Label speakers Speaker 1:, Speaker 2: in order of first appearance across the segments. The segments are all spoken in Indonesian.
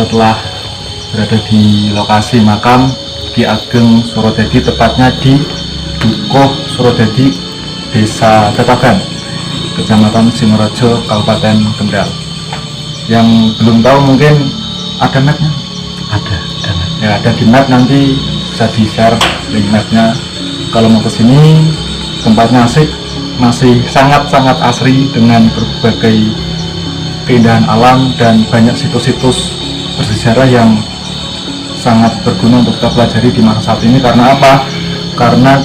Speaker 1: kita telah berada di lokasi makam Ki Ageng Surodadi, tepatnya di Dukuh Surodadi, Desa Tetagan, Kecamatan Singaraja, Kabupaten Kendal. Yang belum tahu mungkin ada mapnya?
Speaker 2: Ada.
Speaker 1: Ya, ada di map, nanti bisa di-share link mapnya. Kalau mau kesini, tempatnya asik, masih sangat-sangat asri dengan berbagai keindahan alam dan banyak situs-situs bersejarah yang sangat berguna untuk kita pelajari di masa saat ini. Karena apa? Karena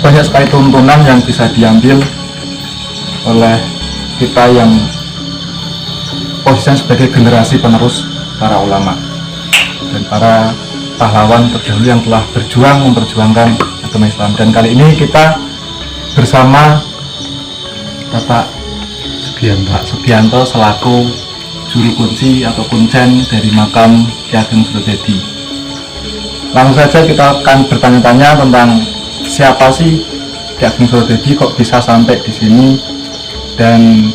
Speaker 1: banyak sekali tuntunan yang bisa diambil oleh kita yang posisinya sebagai generasi penerus para ulama dan para pahlawan terdahulu yang telah berjuang memperjuangkan agama Islam. Dan kali ini kita bersama Bapak Sugianto selaku juru kunci atau kuncen dari makam Ki Ageng Surodadi. Langsung saja kita akan bertanya-tanya tentang siapa sih Ki Ageng Surodadi, kok bisa sampai di sini, dan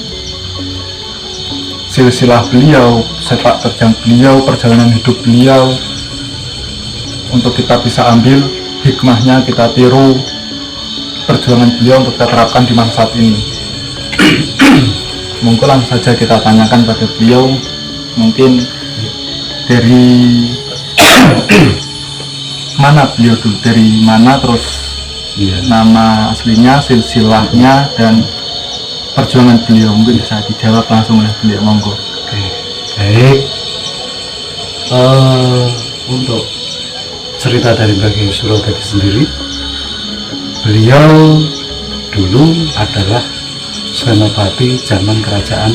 Speaker 1: silsilah beliau, sepak terjang beliau, perjalanan hidup beliau, untuk kita bisa ambil hikmahnya, kita tiru perjuangan beliau untuk kita terapkan di masa saat ini. Mungkin langsung saja kita tanyakan pada beliau, mungkin dari mana beliau dulu, dari mana, terus nama aslinya, silsilahnya, dan perjuangan beliau. Mungkin bisa dijawab langsung oleh beliau, monggo.
Speaker 2: Oke, baik. Untuk cerita dari Mbah Kiai Surodadi sendiri, beliau dulu adalah senopati zaman kerajaan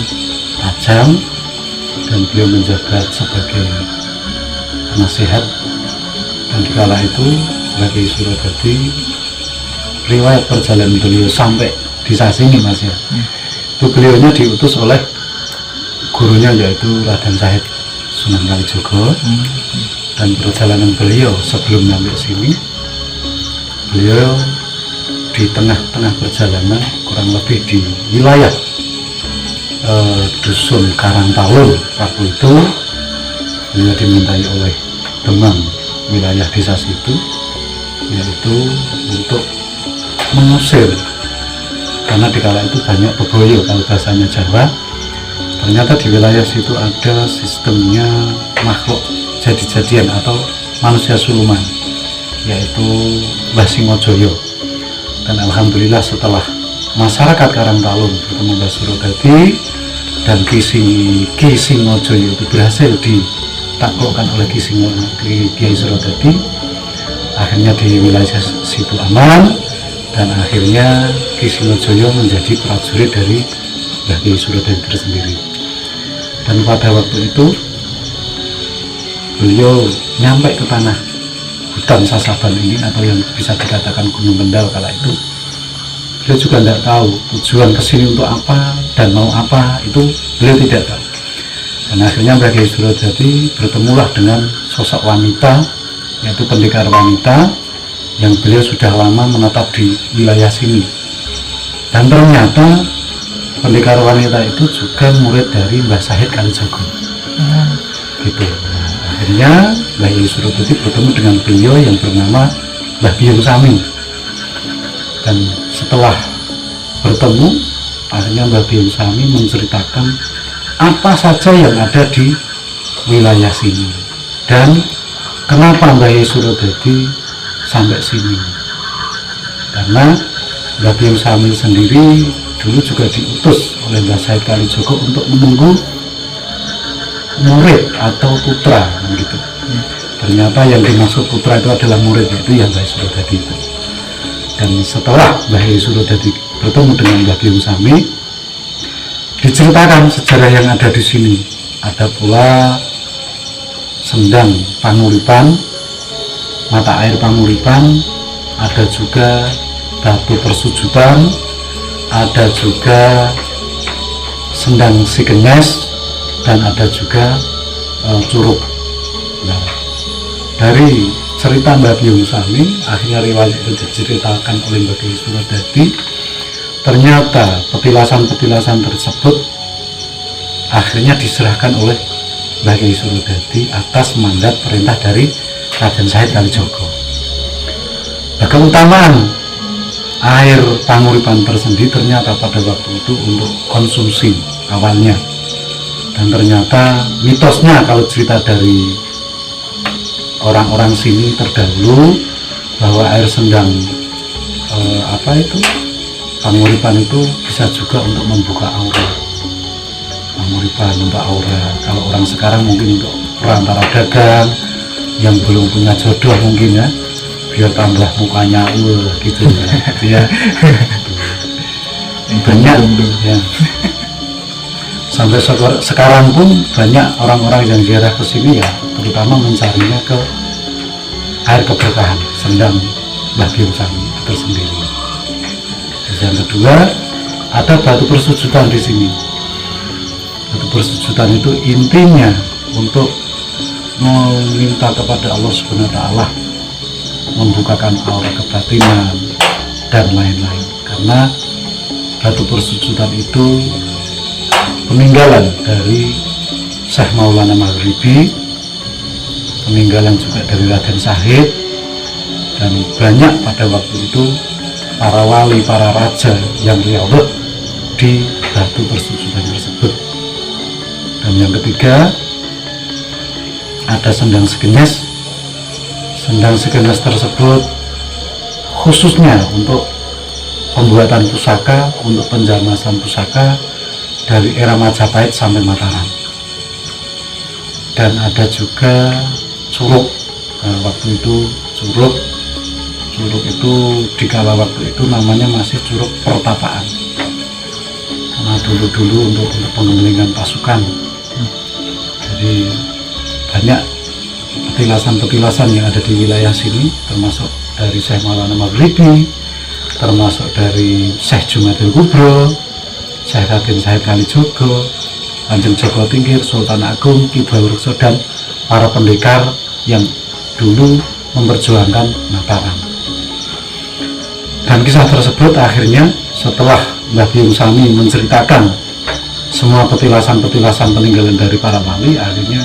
Speaker 2: Ajam, dan beliau menjabat sebagai penasihat. Dan dikala itu Mbah Kiai Surodadi, riwayat perjalanan beliau sampai di sini, Mas ya, itu beliaunya diutus oleh gurunya, yaitu Raden Said Sunan Kalijogo. Dan perjalanan beliau sebelum sampai sini, beliau di tengah-tengah perjalanan, kurang lebih di wilayah dusun Karangtalun waktu itu, beliau dimintai oleh Demang, wilayah desa situ, yaitu untuk mengusir, karena di kala itu banyak beboyo, kalau bahasanya Jawa. Ternyata di wilayah situ ada sistemnya makhluk jadi-jadian atau manusia suluman, yaitu Mbah Singojoyo. Dan alhamdulillah setelah masyarakat Karangtalun bertemu Mbah Surodadi dan Ki Singojoyo itu berhasil ditaklukkan oleh Kiai Surodadi, akhirnya di wilayah situ aman, dan akhirnya Ki Singojoyo menjadi prajurit dari Mbah Kiai Surodadi tersendiri. Dan pada waktu itu beliau nyampe ke tanah hutan Sasaban ini, atau yang bisa dikatakan Gunung Kendal kala itu. Beliau juga tidak tahu tujuan kesini untuk apa dan mau apa, itu beliau tidak tahu. Dan akhirnya Mbah Kiai Surodadi bertemulah dengan sosok wanita, yaitu pendekar wanita yang beliau sudah lama menetap di wilayah sini. Dan ternyata pendekar wanita itu juga murid dari Mbah Said Kalijogo. Gitu. Nah, akhirnya Mbah Kiai Surodadi bertemu dengan beliau yang bernama Mbah Biung Sami. Dan setelah bertemu, akhirnya Mbah Biung Sami menceritakan apa saja yang ada di wilayah sini dan kenapa Mbah Kiai Surodadi sampai sini. Karena Mbah Biung Sami sendiri dulu juga diutus oleh Mbah Said Kalijogo untuk menunggu murid atau putra, gitu. Ternyata yang dimaksud putra itu adalah murid, yaitu yang Mbah Surodadi itu. Dan setelah Mbah Surodadi bertemu dengan Mbah Biung Sami, diceritakan sejarah yang ada di sini. Ada pula sendang Panguripan, mata air Panguripan, ada juga batu persujutan, ada juga sendang Sigenyes, dan ada juga Curug. Nah, dari cerita Mbah Biung Sami, akhirnya riwayat itu diceritakan oleh Mbah Kiai Surodadi. Ternyata petilasan-petilasan tersebut akhirnya diserahkan oleh Mbah Kyai Surodadi atas mandat perintah dari Raden Said Kalijogo. Nah, keutamaan air Panguripan tersendiri ternyata pada waktu itu untuk konsumsi awalnya, dan ternyata mitosnya kalau cerita dari orang-orang sini terdahulu bahwa air sendang Panguripan itu bisa juga untuk membuka aura. Panguripan untuk aura. Kalau orang sekarang mungkin untuk perantara dagang yang belum punya jodoh mungkin ya, biar tambah mukanya gitu ya. Gitu ya. Banyak ya. Sampai sekarang pun banyak orang-orang yang ziarah ke sini ya, terutama mencarinya ke air keberkahan sendang Mbah Byung Sami tersendiri. Terus yang kedua, ada batu persujudan di sini. Batu persujudan itu intinya untuk meminta kepada Allah Subhanahu wa Ta'ala membukakan aura kebatinan dan lain-lain. Karena batu persujudan itu peninggalan dari Syekh Maulana Maghribi, peninggalan juga dari Raden Said, dan banyak pada waktu itu para wali, para raja yang riyadhah di batu persujudan tersebut. Dan yang ketiga, ada sendang segenes. Sendang segenes tersebut khususnya untuk pembuatan pusaka, untuk penjamasan pusaka dari era Majapahit sampai Mataram. Dan ada juga curug. Waktu itu curug itu di kala waktu itu namanya masih curug pertapaan, karena dulu untuk pengembalian pasukan. Jadi banyak petilasan-petilasan yang ada di wilayah sini, termasuk dari Syekh Maulana Maghribi, termasuk dari Syekh Jumadil Kubro, Syekh Raden Said Kalijogo, Kanjeng Joko Tingkir, Sultan Agung, Ki Bawreksa, dan para pendekar yang dulu memperjuangkan Mataram. Dan kisah tersebut akhirnya setelah Mbah Byung Sami menceritakan semua petilasan-petilasan peninggalan dari para wali, akhirnya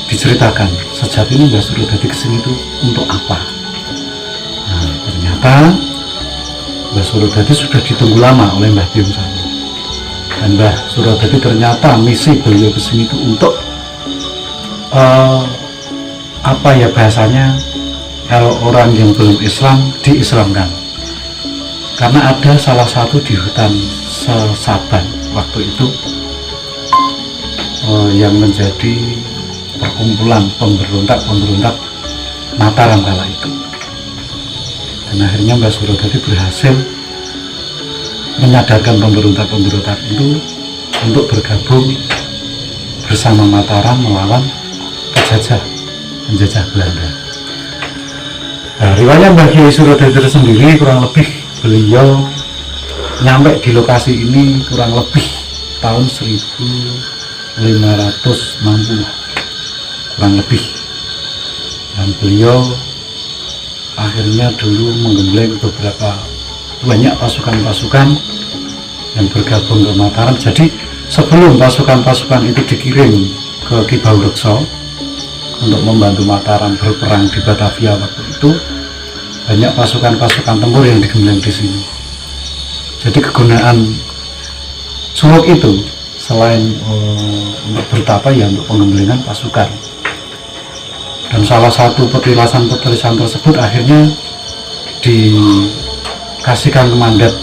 Speaker 2: diceritakan sejatinya Mbah Surodadi kesini itu untuk apa. Nah, ternyata Mbah Surodadi sudah ditunggu lama oleh Mbah Byung Sami, dan Mbah Surodadi ternyata misi beliau kesini itu untuk bahasanya, kalau orang yang belum Islam diislamkan. Karena ada salah satu di hutan Sesaban waktu itu yang menjadi perkumpulan pemberontak Mataram kala itu. Dan akhirnya Mbah Surodadi berhasil menyadarkan pemberontak itu untuk bergabung bersama Mataram melawan penjajah Belanda. Nah, riwayat Mbah Kyai Surodadi sendiri kurang lebih beliau nyampe di lokasi ini kurang lebih tahun 1560 kurang lebih, dan beliau akhirnya dulu menggembleng banyak pasukan-pasukan yang bergabung ke Mataram. Jadi sebelum pasukan-pasukan itu dikirim ke Ki Bawreksa untuk membantu Mataram berperang di Batavia waktu itu, banyak pasukan-pasukan tempur yang digembleng di sini. Jadi kegunaan curug itu selain untuk bertapa ya untuk penggemblengan pasukan. Dan salah satu petilasan tersebut akhirnya dikasihkan mandat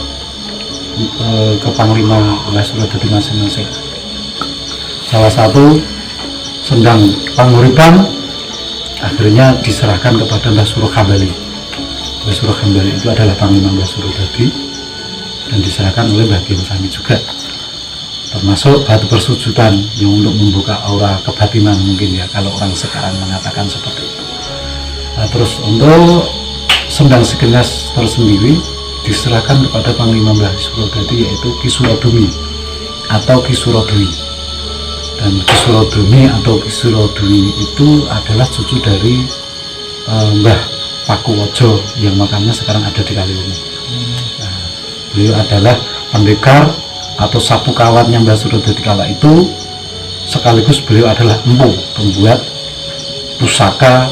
Speaker 2: ke Panglima oleh Surodadi masing-masing. Salah satu sendang Panguripan akhirnya diserahkan kepada Mbah Suro Hambali. Mbah Suro Hambali itu adalah Panglima Mbah Surodadi, dan diserahkan oleh Mbah Byung Sami juga, termasuk batu persujudan yang untuk membuka aura kebatinan mungkin ya kalau orang sekarang mengatakan seperti itu. Nah, terus untuk sendang segenes tersendiri diserahkan kepada Panglima Mbah Surodadi, yaitu Ki Surodumi atau Ki Surodwi. Dan Ki Surodumi atau Ki Surodwi itu adalah cucu dari Mbah Pakuwojo yang makamnya sekarang ada di Kaliwungu. Nah, beliau adalah pendekar atau sapu kawatnya Mbah Surodadi kala itu, sekaligus beliau adalah empu pembuat pusaka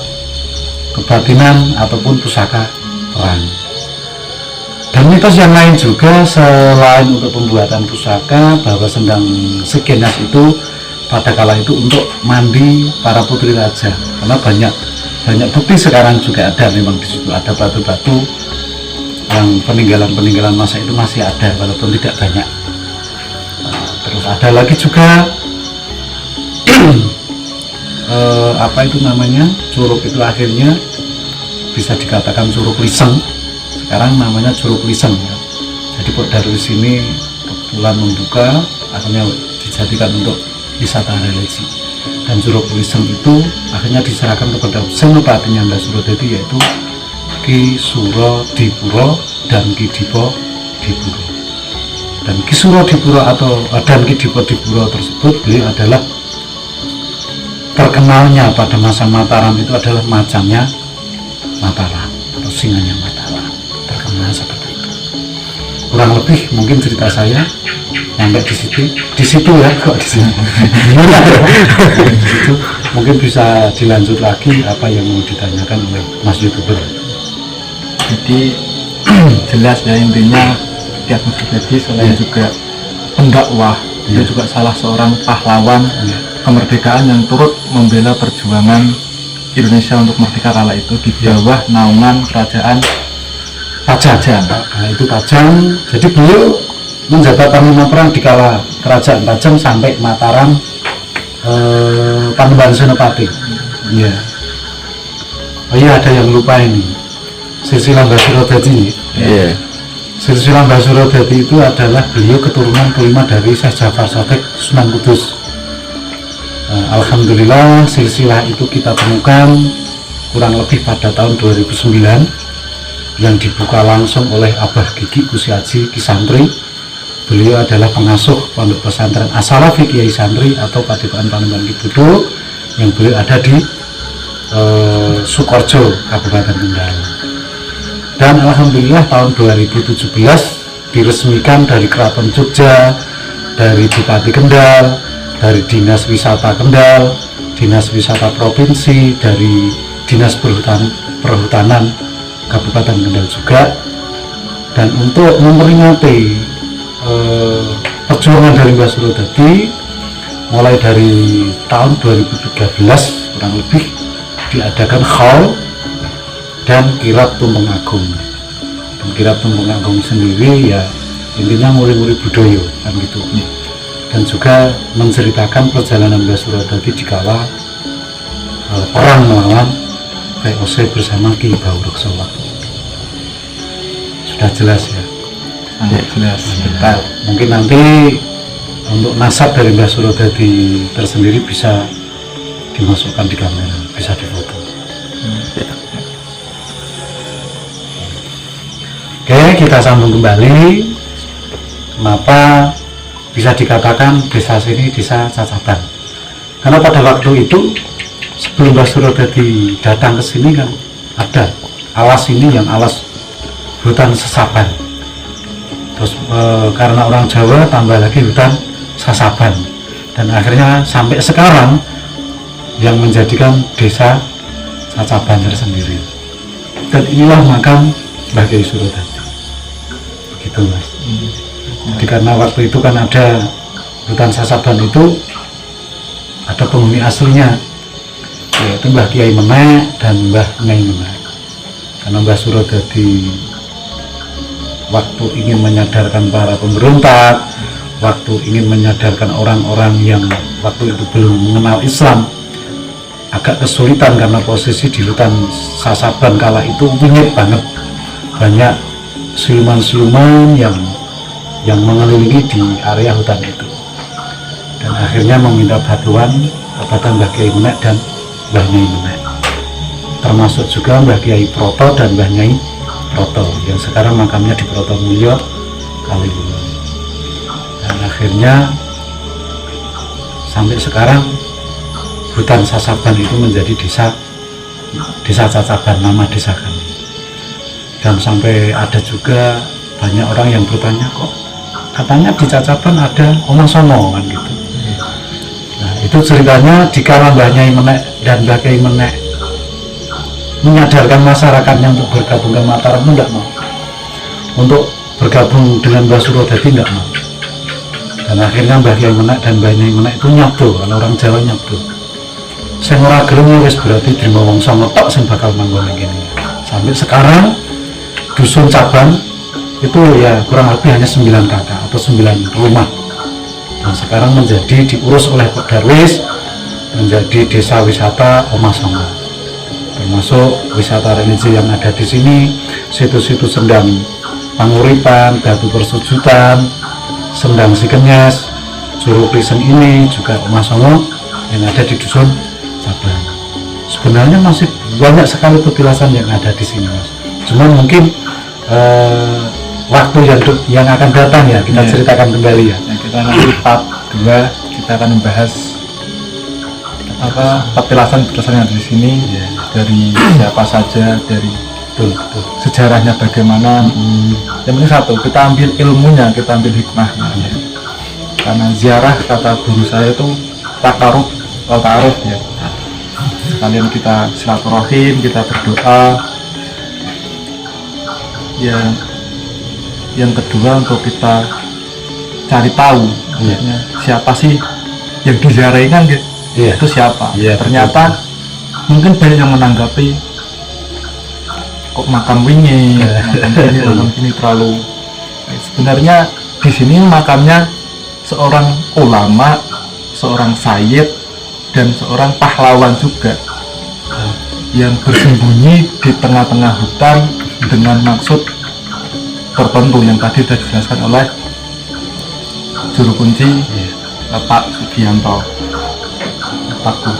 Speaker 2: kebatinan ataupun pusaka perang. Dan mitos yang lain juga selain untuk pembuatan pusaka, bahwa Sendang Segenas itu pada kala itu untuk mandi para putri raja, karena banyak bukti sekarang juga ada, memang di situ ada batu-batu yang peninggalan masa itu masih ada walaupun tidak banyak. Terus ada lagi juga apa itu namanya, curug itu akhirnya bisa dikatakan curug Liseng, sekarang namanya curug Liseng ya. Jadi Pok Darwis ini kebetulan membuka, akhirnya dijadikan untuk wisata religi, dan curug Liseng itu akhirnya diserahkan kepada senopatinya Mbah Surodadi, yaitu Ki Suro Dipuro dan Ki Dipo Dipuro. Dan Ki Suro Dipuro dan Ki Dipo Dipuro tersebut, beliau adalah terkenalnya pada masa Mataram itu adalah macannya Mataram atau singanya Mataram, terkenal seperti itu. Kurang lebih mungkin cerita saya sampai di situ ya, kok di sini. Itu mungkin bisa dilanjut lagi apa yang mau ditanyakan oleh Mas YouTuber.
Speaker 1: Jadi jelas ya, intinya Ki Ageng Surodadi selain juga pendakwah, dia juga salah seorang pahlawan kemerdekaan yang turut membela perjuangan Indonesia untuk merdeka kala itu di bawah naungan kerajaan
Speaker 2: Pajang. Nah, itu Pajang. Jadi beliau menjabat panglima perang di kala kerajaan Pajang sampai Mataram, Panembahan Senopati. Iya. Oh iya, ada yang lupa ini. Silsilah Mbah Surodadi.
Speaker 3: Iya.
Speaker 2: Silsilah Mbah Surodadi itu adalah beliau keturunan kelima dari Syekh Jafar Sotek Sunan Kudus. Alhamdulillah silsilah itu kita temukan kurang lebih pada tahun 2009 yang dibuka langsung oleh Abah Gigi Gusti Haji Ki Santri. Beliau adalah pengasuh pondok pesantren As-Salafi Kiai Santri atau Padepokan Panembahan Ki Budo yang beliau ada di Sukorejo, Kabupaten Kendal. Dan alhamdulillah tahun 2017 diresmikan dari Keraton Jogja, dari Bupati Kendal, dari Dinas Wisata Kendal, Dinas Wisata Provinsi, dari Dinas Perhutanan Kabupaten Kendal juga. Dan untuk memperingati perjuangan dari Mbah Surodadi, mulai dari tahun 2013 kurang lebih diadakan haul dan kirab tumpeng agung. Dan kirab tumpeng agung sendiri ya intinya nguri-nguri budaya kan gitu. Dan juga menceritakan perjalanan Mbah Surodadi di kala perang melawan VOC bersama Ki Baurekso. Sudah jelas ya?
Speaker 1: sangat jelas, detail.
Speaker 2: Mungkin nanti untuk nasab dari Mbah Surodadi tersendiri bisa dimasukkan di kamera, bisa difoto. Oke, kita sambung kembali. Kenapa bisa dikatakan desa sini desa Cacaban? Karena pada waktu itu sebelum Mbah Surodadi datang ke sini kan ada alas ini yang alas hutan Sesaban. Terus karena orang Jawa tambah lagi hutan Sasaban, dan akhirnya sampai sekarang yang menjadikan desa Cacaban tersendiri. Dan inilah makam Mbah Kiai Surodadi. Begitu Mas. Jadi karena waktu itu kan ada hutan Sasaban itu ada penghuni aslinya, yaitu Mbah Kiai Menek dan Mbah Nyai Menek. Karena Mbah Surodadi waktu ingin menyadarkan para pemberontak, waktu ingin menyadarkan orang-orang yang waktu itu belum mengenal Islam, agak kesulitan karena posisi di hutan Sasaban kala itu wingit banget, banyak siluman-siluman yang mengelilingi di area hutan itu. Dan akhirnya meminta bantuan kepada Mbah Kiai Menek dan Mbah Nyai Menek, termasuk juga Mbah Kiai Proto dan Mbah Nyai Proto yang sekarang makamnya di Proto Mulyo Kaliwungu. Dan akhirnya sampai sekarang hutan Sasaban itu menjadi desa Cacaban, nama desa kami. Dan sampai ada juga banyak orang yang bertanya, kok katanya di Cacaban ada Omong Sono kan gitu. Nah itu Itu ceritanya dikala Mbah Nyai Menek dan Mbah Kyai Menek menyadarkan masyarakatnya untuk bergabung ke Mataram itu enggak mau. Untuk bergabung dengan Mbah Surodadi enggak mau. Dan akhirnya Mbah Kyai Menek dan Mbah Nyai Menek itu nyabdo, kalau orang Jawa nyabdo. Sing ora gelem wis berarti trimo wong songo tok sing bakal manggon ning kene. Sampai sekarang dusun cabang itu ya kurang lebih hanya 9 kakak atau 9 rumah. Dan sekarang menjadi diurus oleh Pak Darwis, menjadi desa wisata Omah Songo. Termasuk wisata religi yang ada di sini, situs-situs sendang panguripan, batu persujudan, sendang Sikenyas, Juru Krisen ini juga Omah Songo yang ada di dusun cabang. Sebenarnya masih banyak sekali petilasan yang ada di sini, Mas. Cuman mungkin waktu yang akan datang ya kita ceritakan kembali ya.
Speaker 1: Kita nanti part 2 kita akan membahas petilasan yang ada di sini, dari siapa saja, dari sejarahnya bagaimana. Yang penting satu, kita ambil ilmunya, kita ambil hikmahnya. Karena ziarah, kata guru saya itu takaruf ya. Sekalian kita silaturahim, kita berdoa. Ya, yang kedua untuk kita cari tahu siapa sih yang diziarahi kan gitu. Itu siapa. Ternyata mungkin banyak yang menanggapi kok makam wingi, makam ini terlalu. Sebenarnya di sini makamnya seorang ulama, seorang sayyid, dan seorang pahlawan juga yang bersembunyi di tengah-tengah hutan dengan maksud tertentu yang tadi sudah dijelaskan oleh juru kunci Pak Sugianto. Bapakku.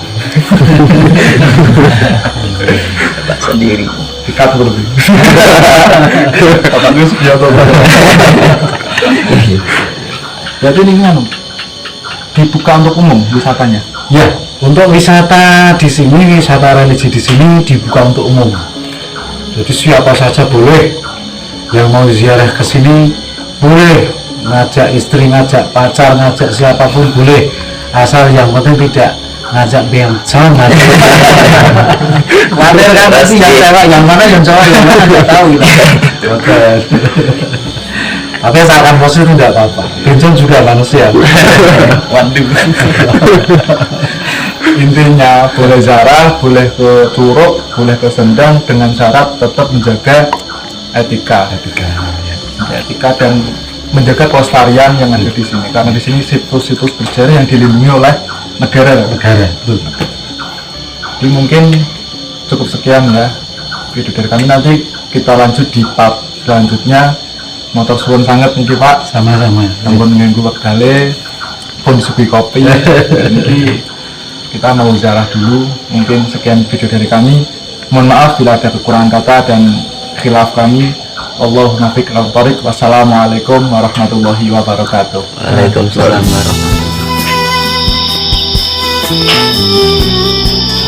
Speaker 3: Bapak sendiri.
Speaker 1: Dikat berarti. Bapakku Sugianto. Berarti ini kan dibuka untuk umum wisatanya.
Speaker 2: Ya, untuk wisata di sini, wisata religi di sini dibuka untuk umum. Jadi siapa saja boleh yang mau ziarah ke sini boleh, ngajak istri, ngajak pacar, ngajak siapapun boleh, asal yang penting tidak ngajak bencong, ngajak khawatir kan pasti yang cewek yang mana yang cowok yang mana nggak tahu gitu. Tapi asalkan positif tidak apa-apa, bencong juga manusia.
Speaker 3: Waduh.
Speaker 1: Intinya boleh ziarah, boleh ke curug, boleh ke sendang dengan syarat tetap menjaga etika dan menjaga kelestarian yang ada di sini, karena di sini situs-situs bersejarah yang dilindungi oleh negara.
Speaker 2: Betul.
Speaker 1: Jadi mungkin cukup sekian ya video dari kami, nanti kita lanjut di part selanjutnya. Motor suwun sangat nih Pak,
Speaker 2: Sama-sama.
Speaker 1: namun mengganggu waktale pun disuguhi kopi. Jadi kita mau ziarah dulu. Mungkin sekian video dari kami, mohon maaf bila ada kekurangan kata dan khilaf kami. Allahumma fiqh al-tariq. Wassalamualaikum warahmatullahi wabarakatuh.
Speaker 3: Waalaikumsalam warahmatullahi wabarakatuh.